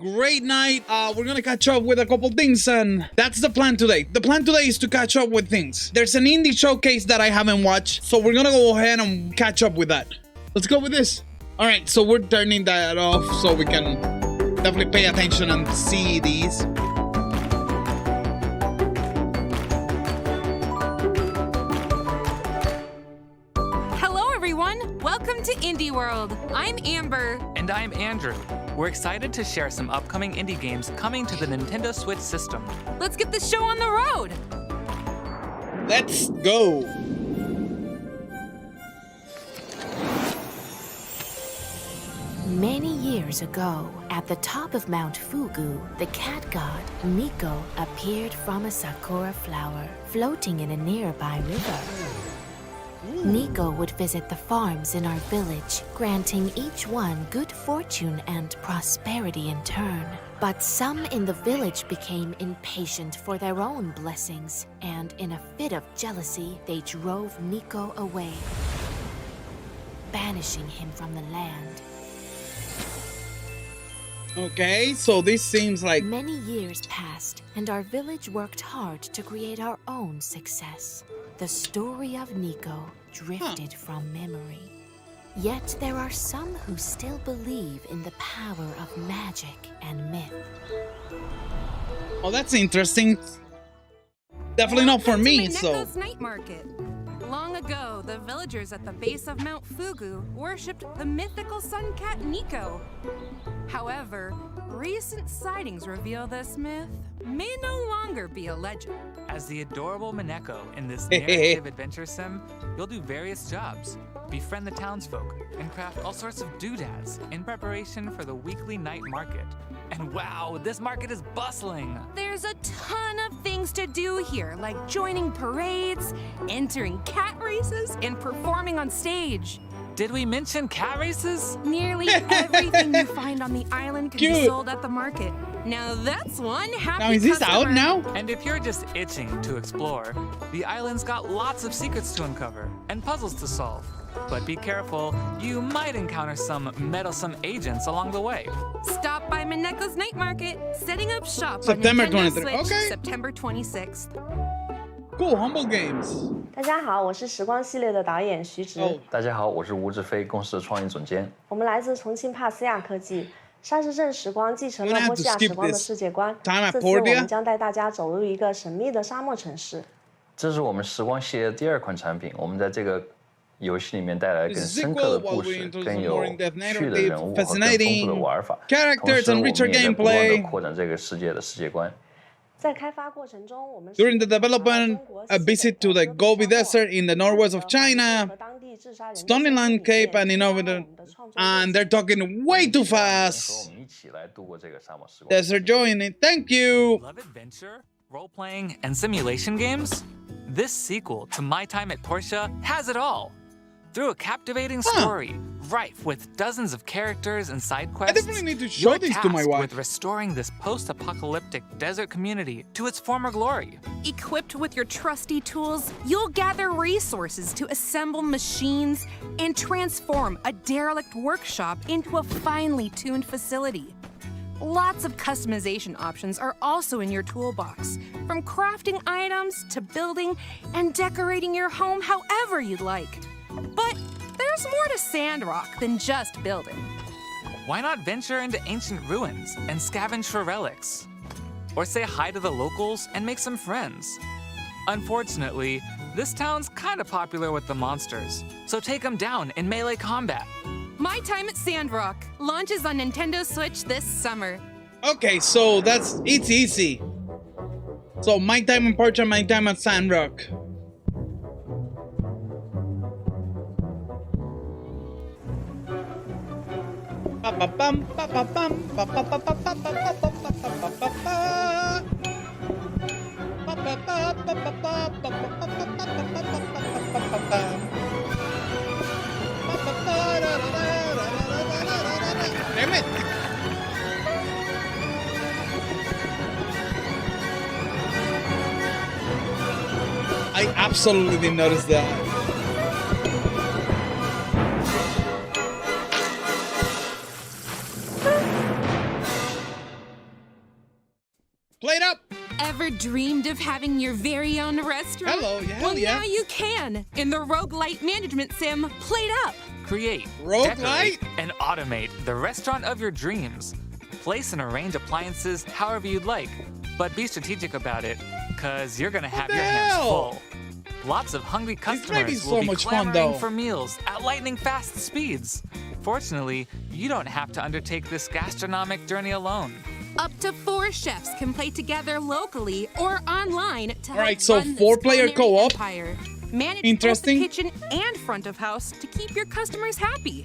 great night. We're gonna catch up with a couple things, and that's the plan today. The plan today is to catch up with things. There's an indie showcase that I haven't watched, so we're gonna go ahead and catch up with that. Let's go with this. All right, so we're turning that off so we can definitely pay attention and see these. Welcome to Indie World. I'm Amber. And I'm Andrew. We're excited to share some upcoming indie games coming to the Nintendo Switch system. Let's get the show on the road. Let's go. Many years ago, at the top of Mount Fugu, the cat god, Nico, appeared from a sakura flower floating in a nearby river. Nico would visit the farms in our village, granting each one good fortune and prosperity in turn. But some in the village became impatient for their own blessings, and in a fit of jealousy, they drove Nico away, banishing him from the land. Okay, so this seems like... Many years passed, and our village worked hard to create our own success. The story of Nico drifted from memory. Yet there are some who still believe in the power of magic and myth. Oh, that's interesting. Definitely not for me, so... Neko's night market. Long ago, the villagers at the base of Mount Fugu worshipped the mythical sun cat Nico. However, recent sightings reveal this myth may no longer be a legend. As the adorable Mineko in this narrative adventure sim, you'll do various jobs, befriend the townsfolk, and craft all sorts of doodads in preparation for the weekly night market. And wow, this market is bustling! There's a ton of things to do here, like joining parades, entering cat races, and performing on stage. Did we mention cat races? Nearly everything you find on the island can be Cute. sold at the market. Now that's one happy Now, is this customer. out now? And if you're just itching to explore, the island's got lots of secrets to uncover and puzzles to solve. But be careful, you might encounter some meddlesome agents along the way. Stop by Mineko's Night Market, setting up shop September on Nintendo 23. Switch, Okay. September 26th. Cool, Humble Games. 大家好，我是时光系列的导演徐直。Oh. 大家好，我是吴志飞，公司的创意总监。我们来自重庆帕斯亚科技。沙市镇时光继承了波西亚时光的世界观。这次我们将带大家走入一个神秘的沙漠城市。这是我们时光系列的第2款产品，我们在这个游戏里面带来更深刻的故事、更有趣的人物和更丰富的玩法。同时，我们也在不断地扩展这个世界的世界观。 在开发过程中，我们 During the development, a visit to the Gobi Desert in the northwest of China, stunning landscape and innovative, and they're talking way too fast. Desert join it. Thank you. Love adventure, role-playing, and simulation games? This sequel to My Time at Portia has it all. Through a captivating story, rife with dozens of characters and side quests, I definitely need to show you're these to my tasked wife. with restoring this post-apocalyptic desert community to its former glory. Equipped with your trusty tools, you'll gather resources to assemble machines and transform a derelict workshop into a finely tuned facility. Lots of customization options are also in your toolbox, from crafting items to building and decorating your home however you'd like. But there's more to Sandrock than just building. Why not venture into ancient ruins and scavenge for relics? Or say hi to the locals and make some friends? Unfortunately, this town's kinda popular with the monsters, so take them down in melee combat. My Time at Sandrock launches on Nintendo Switch this summer. Okay, so it's easy. So My Time in Portia, My Time at Sandrock. Damn it! I absolutely didn't notice that. Plate up. Ever dreamed of having your very own restaurant? Hello, yeah, well, now you can in the roguelite management sim Plate Up. Create, roguelite, decorate, and automate the restaurant of your dreams. Place and arrange appliances however you'd like, but be strategic about it, because you're going to have your hands full. Lots of hungry customers will be clamoring for meals at lightning-fast speeds. Fortunately, you don't have to undertake this gastronomic journey alone. Up to 4 chefs can play together locally or online to help so run 4-player co-op. empire. Manage Interesting. both the kitchen and front of house to keep your customers happy.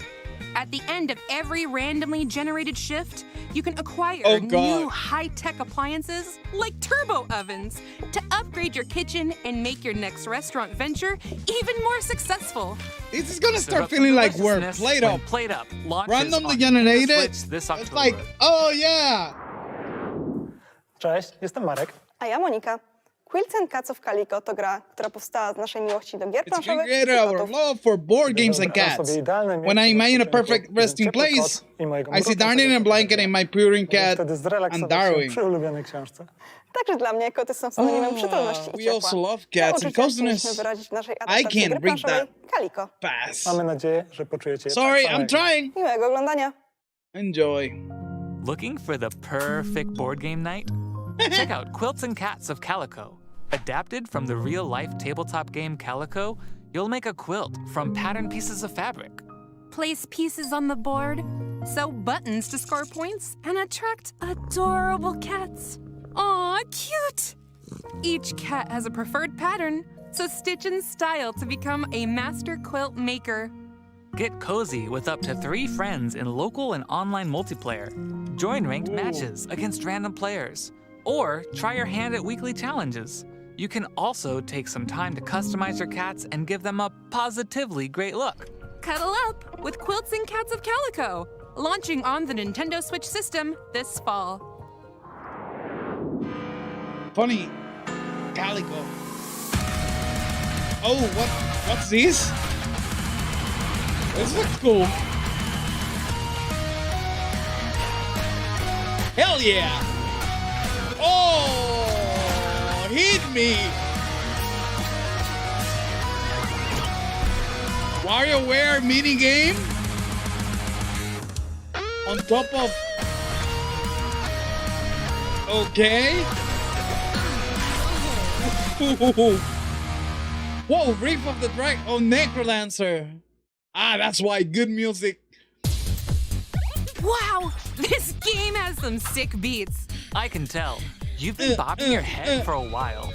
At the end of every randomly generated shift, you can acquire new high-tech appliances like turbo ovens to upgrade your kitchen and make your next restaurant venture even more successeful. This is gonna start feeling like we're Plate Up. Plate Up Randomly generated. This October. It's like, oh yeah. Cześć, jestem Marek. A ja Monika. Quilts and Cats of Calico to gra, która powstała z naszej miłości do gier It's planszowych created i our kotów. love for board games and cats. When I imagine a perfect resting place, I sit down in a blanket in my purring cat and Darwin. Przy ulubionej książce. Także dla mnie koty są synonimem przytulności i We also ciepła. love cats and Uczucia coziness. chcieliśmy wyrazić w naszej I adaptacji can't gry read that planszowej Calico. fast. Mamy nadzieję, że poczujecie je Sorry, tak samo I'm trying. Miłego oglądania. Enjoy. Looking for the perfect board game night? Check out Quilts and Cats of Calico. Adapted from the real-life tabletop game Calico, you'll make a quilt from patterned pieces of fabric. Place pieces on the board, sew buttons to score points, and attract adorable cats. Aw, cute! Each cat has a preferred pattern, so stitch and style to become a master quilt maker. Get cozy with up to 3 friends in local and online multiplayer. Join ranked matches against random players. Or try your hand at weekly challenges. You can also take some time to customize your cats and give them a positively great look. Cuddle up with Quilts and Cats of Calico, launching on the Nintendo Switch system this fall. Funny. Calico. Oh, what's this? This looks cool. Hell yeah! Oh, hit me! WarioWare mini game on top of. Okay. Whoa, Reef of the Dragon. Oh, Necrodancer. Ah, that's why. Good music. Wow, this game has some sick beats. I can tell. You've been bobbing your head for a while.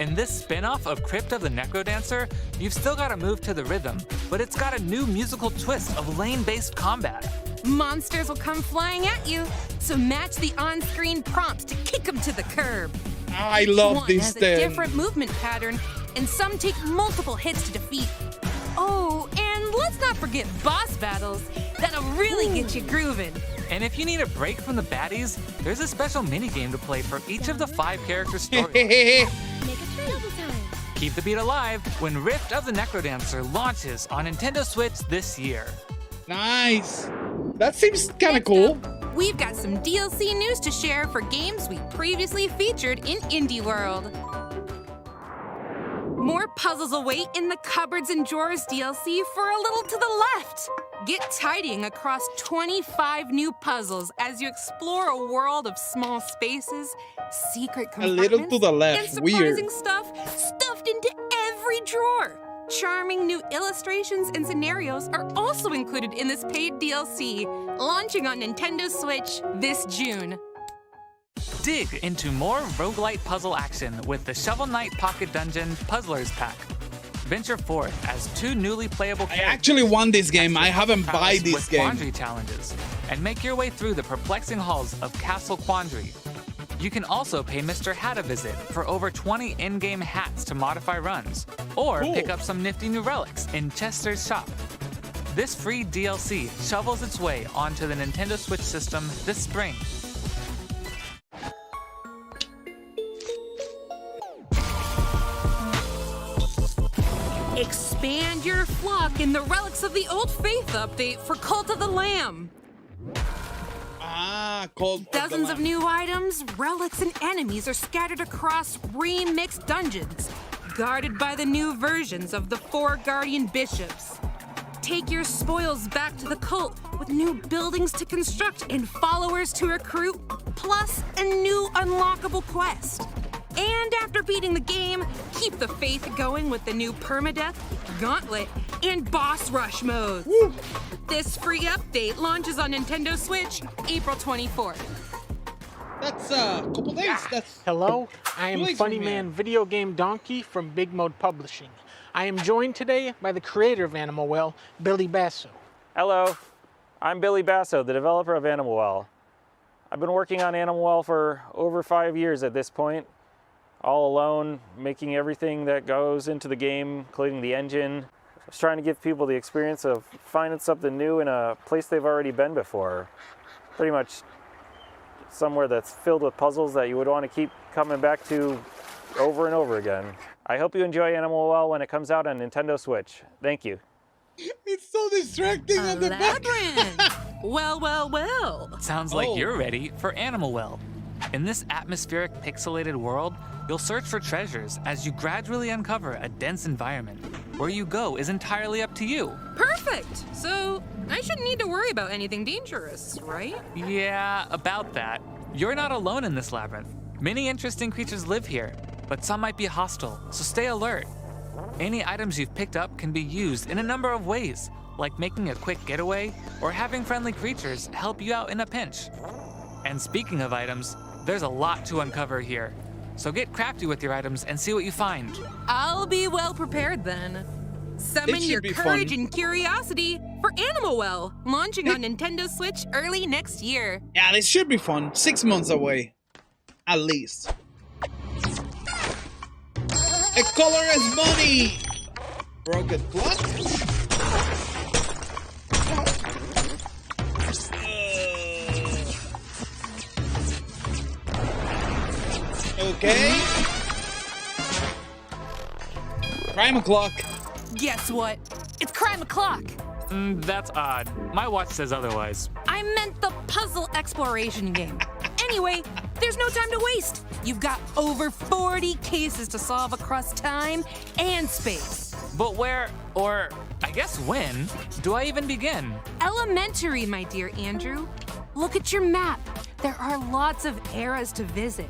In this spin-off of Crypt of the Necrodancer, you've still got to move to the rhythm, but it's got a new musical twist of lane-based combat. Monsters will come flying at you, so match the on-screen prompts to kick them to the curb. I love Each one this has a thing. different movement pattern, and some take multiple hits to defeat. Oh, and let's not forget boss battles. That'll really get you grooving. And if you need a break from the baddies, there's a special minigame to play for each of the 5 character stories. Keep the beat alive when Rift of the Necrodancer launches on Nintendo Switch this year. Nice. That seems kind of cool. We've got some DLC news to share for games we previously featured in Indie World. More puzzles await in the Cupboards and Drawers DLC for a little to the left. Get tidying across 25 new puzzles as you explore a world of small spaces, secret compartments, little to the left, and surprising weird. stuff stuffed into every drawer. Charming new illustrations and scenarios are also included in this paid DLC, launching on Nintendo Switch this June. Dig into more roguelite puzzle action with the Shovel Knight Pocket Dungeon Puzzlers Pack. Venture forth as 2 newly playable characters. I actually won this game. I haven't bought this with game. Quandary challenges, and make your way through the perplexing halls of Castle Quandary. You can also pay Mr. Hat a visit for over 20 in-game hats to modify runs, or pick up some nifty new relics in Chester's shop. This free DLC shovels its way onto the Nintendo Switch system this spring. Expand your flock in the Relics of the Old Faith update for Cult of the Lamb. Ah, Dozens of new items, relics, and enemies are scattered across remixed dungeons, guarded by the new versions of the 4 Guardian Bishops. Take your spoils back to the cult with new buildings to construct and followers to recruit, plus a new unlockable quest. And after beating the game, keep the faith going with the new permadeath, gauntlet, and boss rush modes. Woo. This free update launches on Nintendo Switch April 24th. That's a couple days. Hello, I am Funny Man Video Game Donkey from Big Mode Publishing. I am joined today by the creator of Animal Well, Billy Basso. Hello, I'm Billy Basso, the developer of Animal Well. I've been working on Animal Well for over 5 years at this point, all alone, making everything that goes into the game, including the engine. I was trying to give people the experience of finding something new in a place they've already been before. Pretty much somewhere that's filled with puzzles that you would want to keep coming back to over and over again. I hope you enjoy Animal Well when it comes out on Nintendo Switch. Thank you. It's so distracting on the back. Well. Sounds like you're ready for Animal Well. In this atmospheric, pixelated world, you'll search for treasures as you gradually uncover a dense environment. Where you go is entirely up to you. Perfect! So, I shouldn't need to worry about anything dangerous, right? Yeah, about that. You're not alone in this labyrinth. Many interesting creatures live here, but some might be hostile, so stay alert. Any items you've picked up can be used in a number of ways, like making a quick getaway or having friendly creatures help you out in a pinch. And speaking of items, there's a lot to uncover here. So get crafty with your items and see what you find. I'll be well prepared then. Summon your courage and curiosity for Animal Well, launching on Nintendo Switch early next year. Yeah, this should be fun. 6 months away. At least. A colorless bunny! Broken block? Okay. Crime o'clock. Guess what? It's crime o'clock. That's odd. My watch says otherwise. I meant the puzzle exploration game. Anyway, there's no time to waste. You've got over 40 cases to solve across time and space. But where, or I guess when, do I even begin? Elementary, my dear Andrew. Look at your map. There are lots of eras to visit.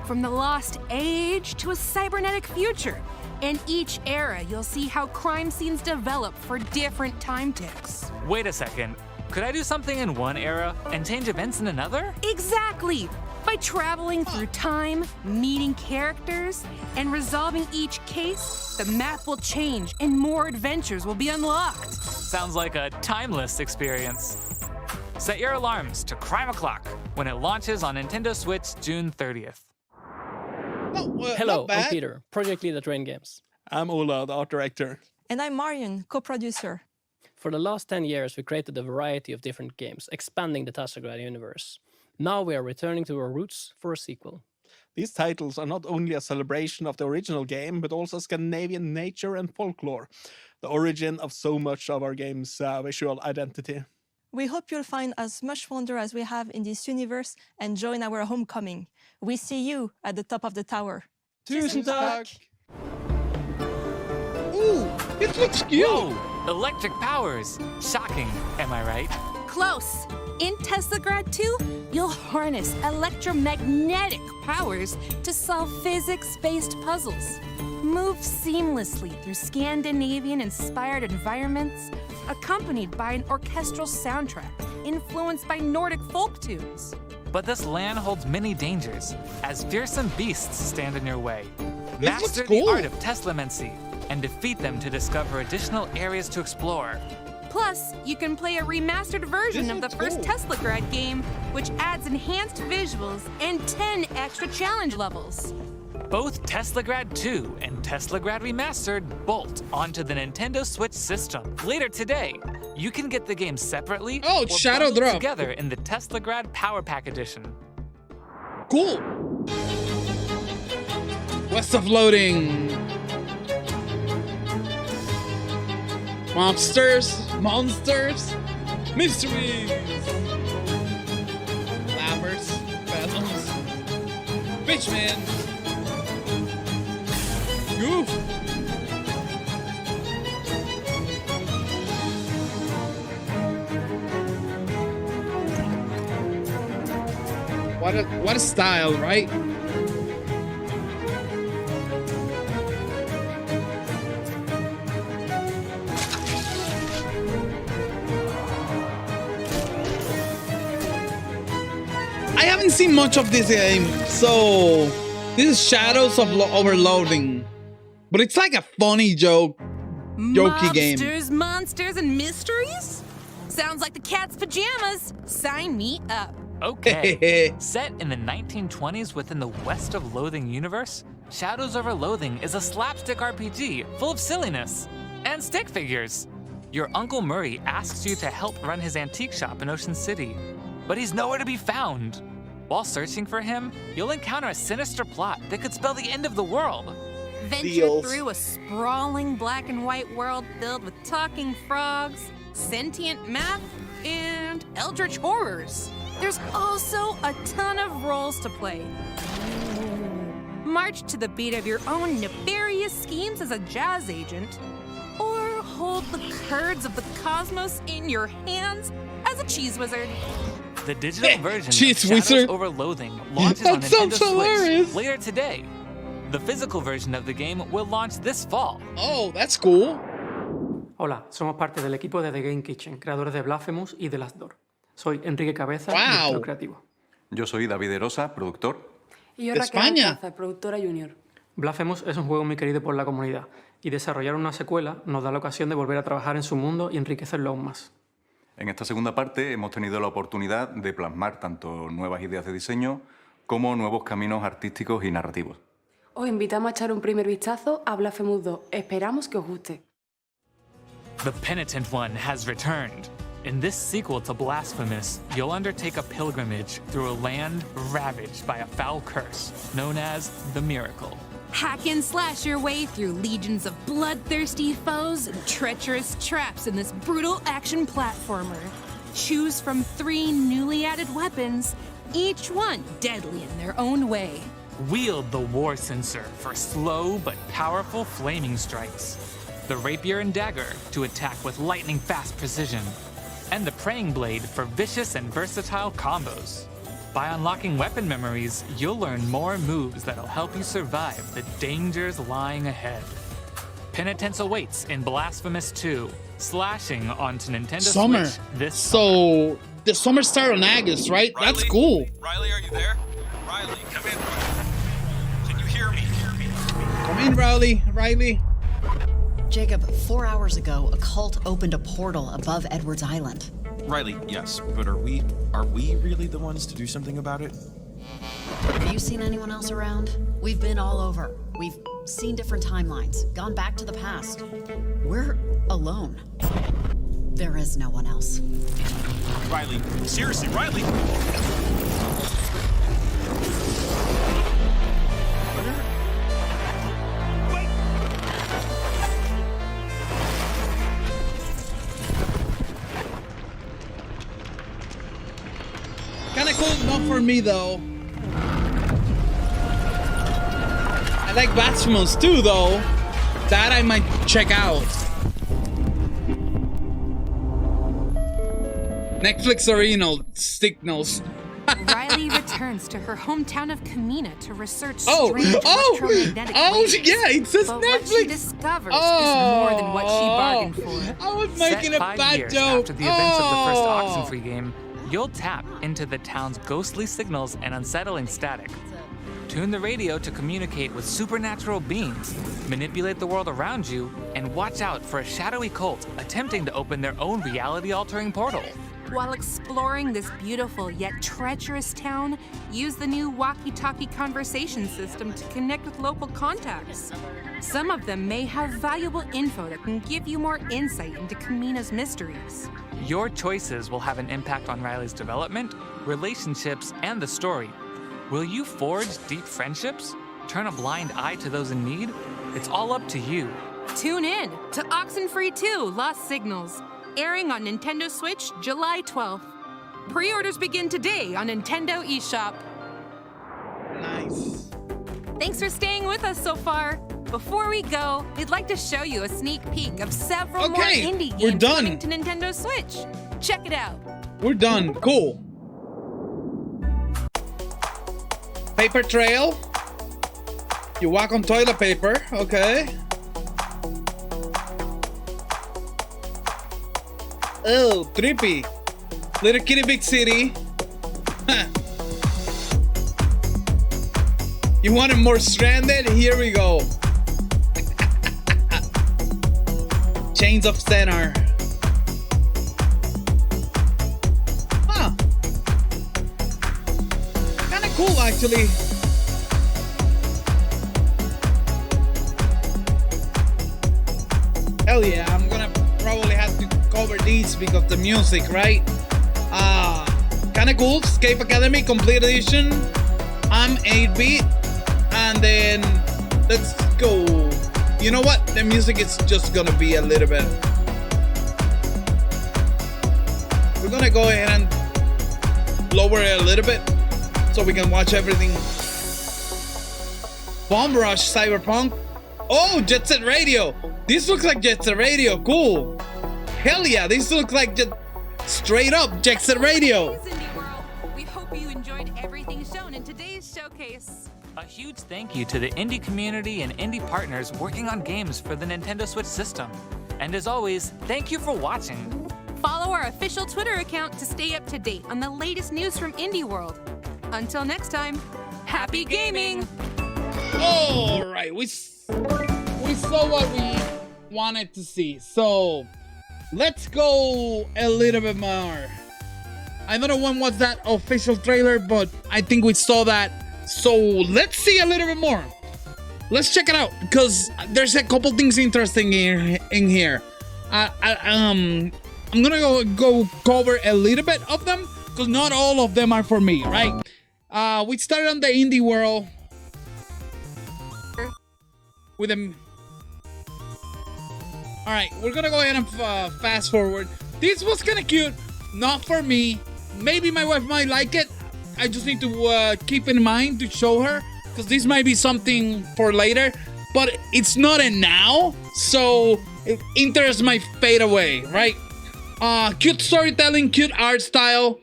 From the Lost Age to a cybernetic future. In each era, you'll see how crime scenes develop for different time ticks. Wait a second. Could I do something in one era and change events in another? Exactly! By traveling through time, meeting characters, and resolving each case, the map will change and more adventures will be unlocked. Sounds like a timeless experience. Set your alarms to Crime O'Clock when it launches on Nintendo Switch June 30th. Hello, I'm Peter, project lead at Rain Games. I'm Ola, the art director. And I'm Marion, co-producer. For the last 10 years, we created a variety of different games, expanding the Tassagrad universe. Now we are returning to our roots for a sequel. These titles are not only a celebration of the original game, but also Scandinavian nature and folklore, the origin of so much of our game's visual identity. We hope you'll find as much wonder as we have in this universe and join our homecoming. We see you at the top of the tower. Tusen tack! Ooh, it looks cute! Whoa, electric powers. Shocking, am I right? Close. In Teslagrad 2, you'll harness electromagnetic powers to solve physics-based puzzles. Move seamlessly through Scandinavian-inspired environments, accompanied by an orchestral soundtrack influenced by Nordic folk tunes. But this land holds many dangers, as fearsome beasts stand in your way. Master the art of Teslamancy and defeat them to discover additional areas to explore. Plus, you can play a remastered version of the first Teslagrad game, which adds enhanced visuals and 10 extra challenge levels. Both Teslagrad 2 and Teslagrad Remastered bolt onto the Nintendo Switch system. Later today, you can get the game separately or Shadow Drop together in the Teslagrad Power Pack Edition. Cool. West of loading. Monsters, mysteries. fish, man. Goof. What a style, right? I haven't seen much of this game, so this is Shadows of Overloading, but it's like a funny jokey game. Monsters, and mysteries? Sounds like the cat's pajamas. Sign me up. Okay. Set in the 1920s within the West of Loathing universe, Shadows Over Loathing is a slapstick RPG full of silliness and stick figures. Your Uncle Murray asks you to help run his antique shop in Ocean City, but he's nowhere to be found. While searching for him, you'll encounter a sinister plot that could spell the end of the world. Venture through a sprawling black and white world filled with talking frogs, sentient math, and eldritch horrors. There's also a ton of roles to play. March to the beat of your own nefarious schemes as a jazz agent, or hold the curds of the cosmos in your hands as a cheese wizard. The digital version of Shadows Over Loathing launches on Nintendo Switch later today. The physical version of the game will launch this fall. Oh, that's cool. Hola, somos parte del equipo de The Game Kitchen, creadores de Blasphemous y The Last Door. Soy Enrique Cabeza, director creativo. Yo soy David Erosa, productor. Y yo Raquel Alcázar, productora junior. Blasphemous es un juego muy querido por la comunidad, y desarrollar una secuela nos da la ocasión de volver a trabajar en su mundo y enriquecerlo aún más. En esta segunda parte hemos tenido la oportunidad de plasmar tanto nuevas ideas de diseño como nuevos caminos artísticos y narrativos. Os invitamos a echar un primer vistazo a Blasphemous 2. Esperamos que os guste. The Penitent One has returned. In this sequel to Blasphemous, you'll undertake a pilgrimage through a land ravaged by a foul curse known as the Miracle. Hack and slash your way through legions of bloodthirsty foes and treacherous traps in this brutal action platformer. Choose from 3 newly added weapons, each one deadly in their own way. Wield the War Censer for slow but powerful flaming strikes, the Rapier and Dagger to attack with lightning-fast precision, and the Praying Blade for vicious and versatile combos. By unlocking weapon memories, you'll learn more moves that'll help you survive the dangers lying ahead. Penitence awaits in Blasphemous 2, slashing onto Nintendo Switch this summer. So, the summer started in August, right? Riley? That's cool. Riley, are you there? Riley, come in. Can you hear me? Come in, Riley. Jacob, 4 hours ago, a cult opened a portal above Edwards Island. Riley, yes, but are we really the ones to do something about it? Have you seen anyone else around? We've been all over. We've seen different timelines, gone back to the past. We're alone. There is no one else. Riley, seriously, Riley! Kinda cool, not for me though. I like Blasphemous too though. That I might check out. Netflix original signals. Riley returns to her hometown of Kamina to research strange electromagnetic waves. Yeah, it says but Netflix. What she discovers is more than what she bargained for. I was making a bad years joke. After the events of the first Oxenfree game, you'll tap into the town's ghostly signals and unsettling static. Tune the radio to communicate with supernatural beings, manipulate the world around you, and watch out for a shadowy cult attempting to open their own reality-altering portal. While exploring this beautiful yet treacherous town, use the new walkie-talkie conversation system to connect with local contacts. Some of them may have valuable info that can give you more insight into Kamina's mysteries. Your choices will have an impact on Riley's development, relationships, and the story. Will you forge deep friendships? Turn a blind eye to those in need? It's all up to you. Tune in to Oxenfree 2 Lost Signals, airing on Nintendo Switch July 12th. Pre-orders begin today on Nintendo eShop. Nice. Nice. Thanks for staying with us so far. Before we go, we'd like to show you a sneak peek of several more indie games coming to Nintendo Switch. Check it out. We're done. Cool. Paper trail. You walk on toilet paper. Okay. Oh, trippy. Little Kitty Big City. Huh. You wanted more stranded? Here we go. Chains of Center. Huh. Kinda cool, actually. Hell yeah, I'm gonna probably have to cover these because the music, right? Kinda cool. Escape Academy Complete Edition. I'm 8-bit. And then let's go. You know what? The music is just gonna be a little bit. We're gonna go ahead and lower it a little bit so we can watch everything. Bomb Rush Cyberpunk. Oh, Jet Set Radio. This looks like Jet Set Radio. Cool. Hell yeah, this looks like just straight up Jet Set Radio. We hope you enjoyed everything shown in today's showcase. A huge thank you to the indie community and indie partners working on games for the Nintendo Switch system. And as always, thank you for watching. Follow our official Twitter account to stay up to date on the latest news from Indie World. Until next time, happy gaming! All right, we saw what we wanted to see. So let's go a little bit more. I don't know when was that official trailer, but I think we saw that. So let's see a little bit more. Let's check it out because there's a couple things interesting in here. I'm gonna go cover a little bit of them because not all of them are for me, right? We started on the indie world with them. All right, we're gonna go ahead and fast forward. This was kind of cute, not for me. Maybe my wife might like it. I just need to keep in mind to show her because this might be something for later, but it's not a now, so interest might fade away, right? Cute storytelling, cute art style,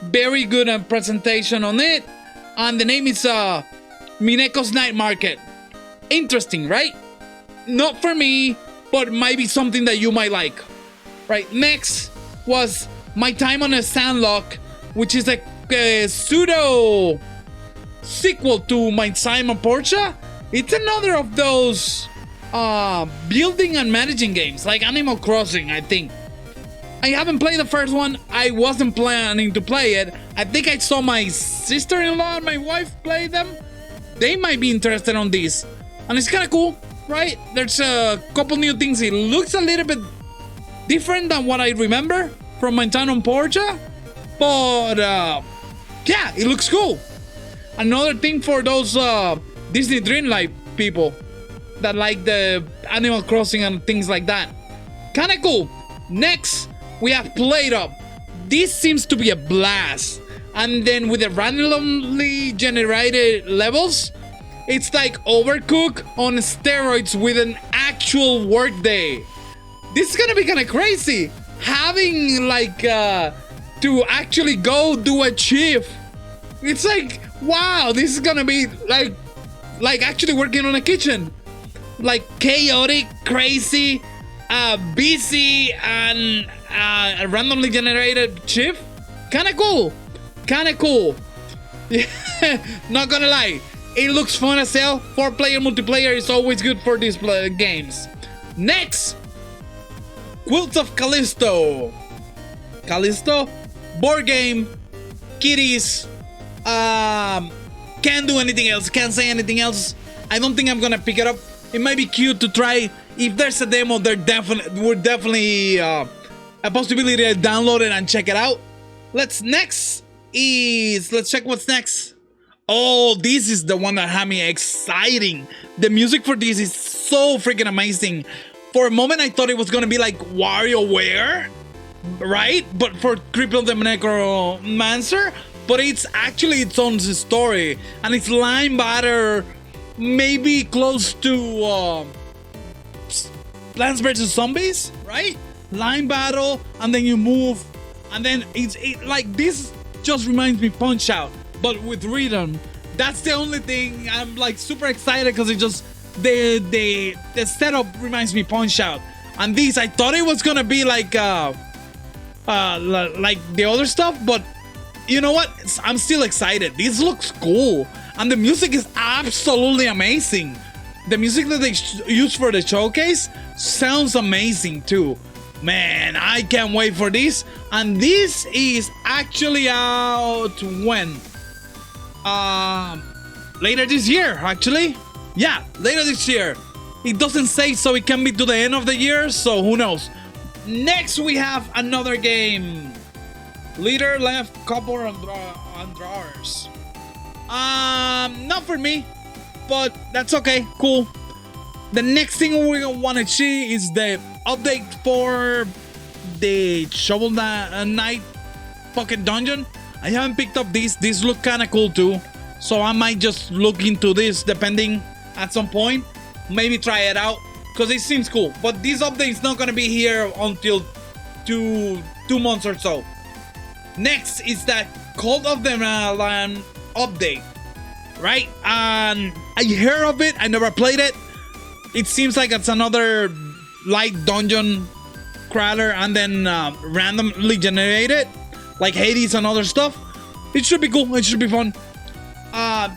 very good presentation on it, and the name is Mineko's Night Market. Interesting, right? Not for me, but might be something that you might like, right? Next was My Time on a Sandlock, which is a pseudo sequel to My Time on Portia. It's another of those building and managing games like Animal Crossing, I think. I haven't played the first one. I wasn't planning to play it. I think I saw my sister-in-law and my wife play them. They might be interested on this. And it's kind of cool, right? There's a couple new things. It looks a little bit different than what I remember from My Time on Portia. But yeah, it looks cool. Another thing for those Disney Dreamlight people that like the Animal Crossing and things like that. Kind of cool. Next, we have Played Up. This seems to be a blast. And then with the randomly generated levels, it's like Overcooked on steroids with an actual workday. This is gonna be kind of crazy. Having like to actually go do a shift. It's like, wow, this is gonna be like actually working on a kitchen. Like chaotic, crazy, busy, and a randomly generated shift. Kinda cool. Kinda cool. Yeah, not gonna lie. It looks fun as hell. 4-player multiplayer is always good for these games. Next, Quilts of Callisto. Callisto, board game, kitties, can't do anything else, can't say anything else. I don't think I'm gonna pick it up. It might be cute to try. If there's a demo, we're definitely a possibility to download it and check it out. Let's check what's next. Oh, this is the one that had me exciting. The music for this is so freaking amazing. For a moment, I thought it was gonna be like WarioWare, right? But for Cripple the Necrodancer. but it's actually its own story, and it's line batter, maybe close to Plants vs Zombies, right? Line battle, and then you move, and then it's like this just reminds me Punch Out, but with rhythm. That's the only thing I'm like super excited because it just the setup reminds me Punch Out. And this, I thought it was gonna be like the other stuff, but you know what? I'm still excited. This looks cool, and the music is absolutely amazing. The music that they use for the showcase sounds amazing too. Man, I can't wait for this. And this is actually out when? Later this year, actually. Yeah, later this year. It doesn't say, so it can be to the end of the year, so who knows. Next, we have another game. Leader left couple on drawers. Not for me, but that's okay, cool. The next thing we're gonna want to see is the update for the Shovel Knight fucking dungeon. I haven't picked up these. These look kind of cool too, so I might just look into this depending at some point. Maybe try it out because it seems cool. But this update is not gonna be here until two months or so. Next is that Cult of the Land update, right? I heard of it. I never played it. It seems like it's another light dungeon crawler and then randomly generated, like Hades and other stuff. It should be cool. It should be fun.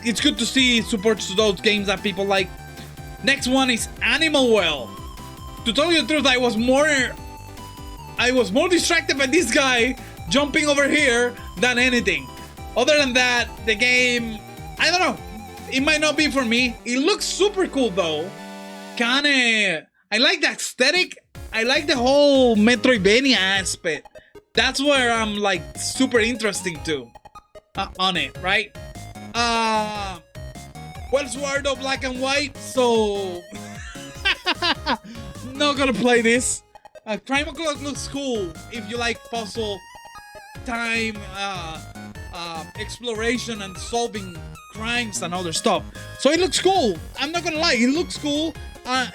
It's good to see support to those games that people like. Next one is Animal Well. To tell you the truth, I was more distracted by this guy jumping over here than anything. Other than that, the game, I don't know. It might not be for me. It looks super cool though. I like the aesthetic. I like the whole Metroidvania aspect. That's where I'm like super interested to on it, right? Wells Fargo Black and White, so not gonna play this. Crime O'Clock looks cool if you like puzzle time, exploration and solving crimes and other stuff. So it looks cool. I'm not gonna lie, it looks cool.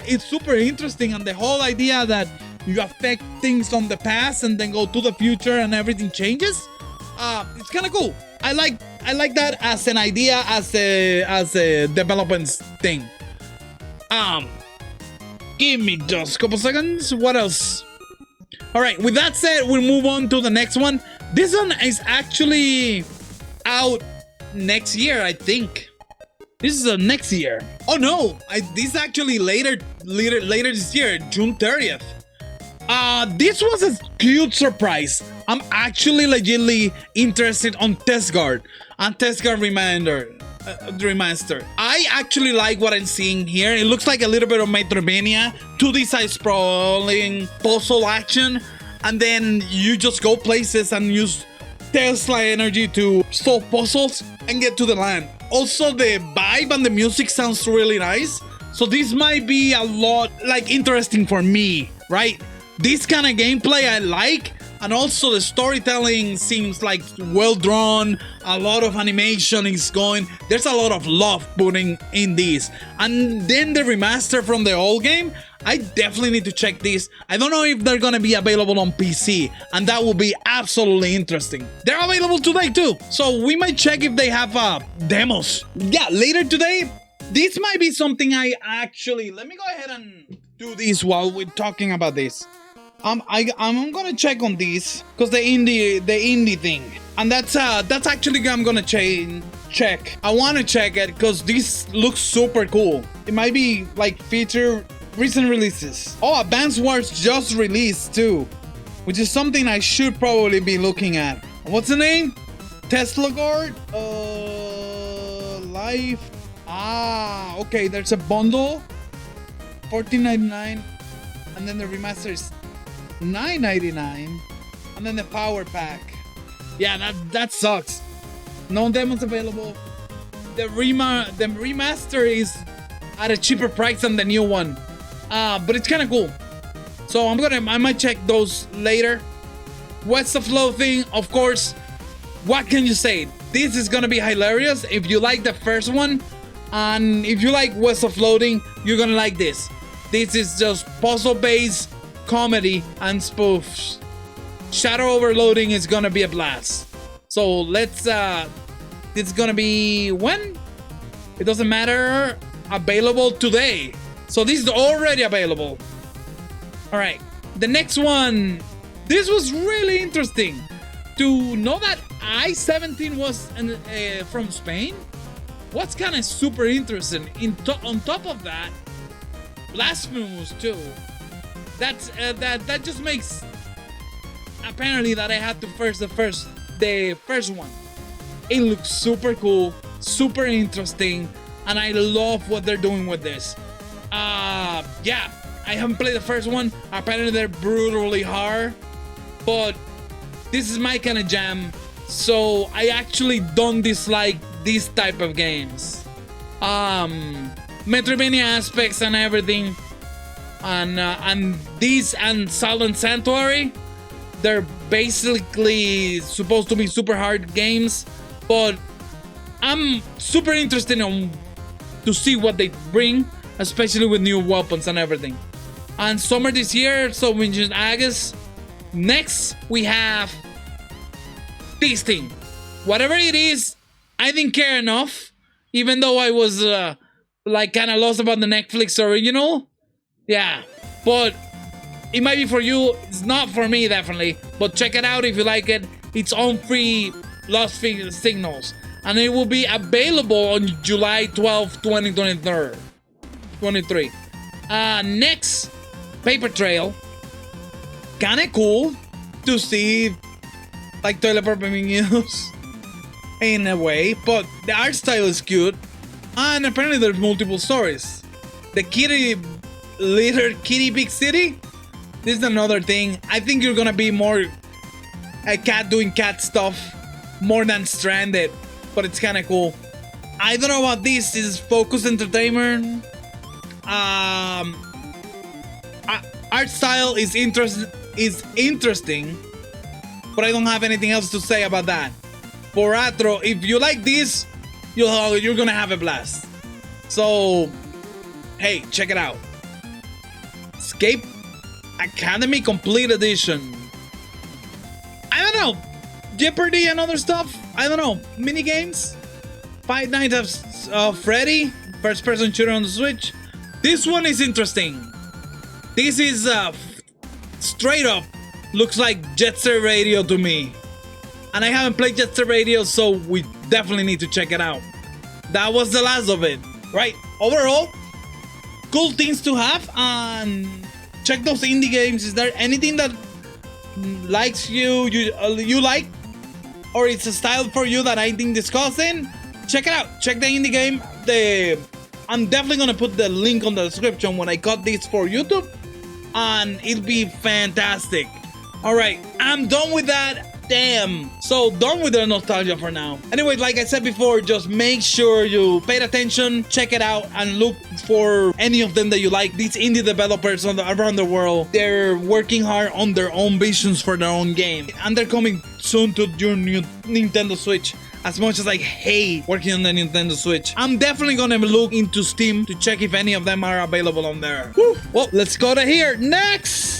It's super interesting, and the whole idea that you affect things on the past and then go to the future and everything changes. It's kind of cool. I like that as an idea, as a development thing. Give me just a couple seconds. What else? All right. With that said, we'll move on to the next one. This one is actually out next year, I think. This is next year. Oh no! This is actually later this year, June 30th. This was a cute surprise. I'm actually legitimately interested on Testguard and Testguard Remaster. I actually like what I'm seeing here. It looks like a little bit of Metroidvania, 2D side-scrolling puzzle action, and then you just go places and use Tesla energy to solve puzzles and get to the land. Also, the vibe and the music sounds really nice. So this might be a lot like interesting for me, right? This kind of gameplay I like, and also the storytelling seems like well drawn. A lot of animation is going. There's a lot of love putting in this. And then the remaster from the old game, I definitely need to check this. I don't know if they're gonna be available on PC, and that will be absolutely interesting. They're available today too, so we might check if they have demos. Yeah, later today. This might be something I actually. Let me go ahead and do this while we're talking about this. I'm gonna check on this because the indie thing, and that's actually I'm gonna check. I want to check it because this looks super cool. It might be like feature recent releases. Oh, Advance Wars just released too, which is something I should probably be looking at. What's the name? Tesla Guard. Life. Okay. There's a bundle, $14.99, and then the remaster is $9.99, and then the power pack. Yeah, that sucks. No demos available. The remaster is at a cheaper price than the new one, but it's kind of cool. So I might check those later. What's the flow thing? Of course. What can you say? this is gonna be hilarious. If you like the first one, and if you like West of Loading, you're gonna like this. This is just puzzle-based comedy and spoofs. Shadow Overloading is gonna be a blast. So let's it's gonna be when? It doesn't matter. Available today. So this is already available. All right, the next one. This was really interesting. To know that I-17 was from Spain. What's kind of super interesting? On top of that, Blasphemous too. That's that just makes apparently that I had to the first one. It looks super cool, super interesting, and I love what they're doing with this. Yeah, I haven't played the first one. Apparently they're brutally hard, but this is my kind of jam. So I actually don't dislike these type of games. Metroidvania aspects and everything, and these and Silent Sanctuary, they're basically supposed to be super hard games, but I'm super interested to see what they bring, especially with new weapons and everything. And summer this year, so in August. Next, we have this thing. Whatever it is, I didn't care enough, even though I was like kind of lost about the Netflix original. Yeah, but it might be for you. It's not for me, definitely. But check it out if you like it. It's on free Lost Signals, and it will be available on July 12, 2023. Next, Paper Trail. Kinda cool to see like toilet paper being used in a way, but the art style is cute, and apparently there's multiple stories. The Kitty Big City, this is another thing. I think you're gonna be more a cat doing cat stuff more than Stranded, but it's kind of cool. I don't know about this. This is Focus Entertainment. Art style is interesting, but I don't have anything else to say about that. For Atro, if you like this, you're gonna have a blast. So, hey, check it out. Escape Academy Complete Edition. I don't know. Jeopardy and other stuff. I don't know. Mini games. Five Nights of Freddy. First-person shooter on the Switch. This one is interesting. This is straight up looks like Jet Set Radio to me. And I haven't played Jet Set Radio, so we definitely need to check it out. That was the last of it, right? Overall, cool things to have, and check those indie games. Is there anything that likes you like, or it's a style for you that I didn't discuss in? Check it out. Check the indie game. I'm definitely gonna put the link on the description when I cut this for YouTube, and it'll be fantastic. All right, I'm done with that. Damn. So done with the nostalgia for now. Anyway, like I said before, just make sure you pay attention, check it out, and look for any of them that you like. These indie developers around the world, they're working hard on their own visions for their own game, and they're coming soon to your new Nintendo Switch. As much as I hate working on the Nintendo Switch, I'm definitely gonna look into Steam to check if any of them are available on there. Woo. Well, let's go to here. Next!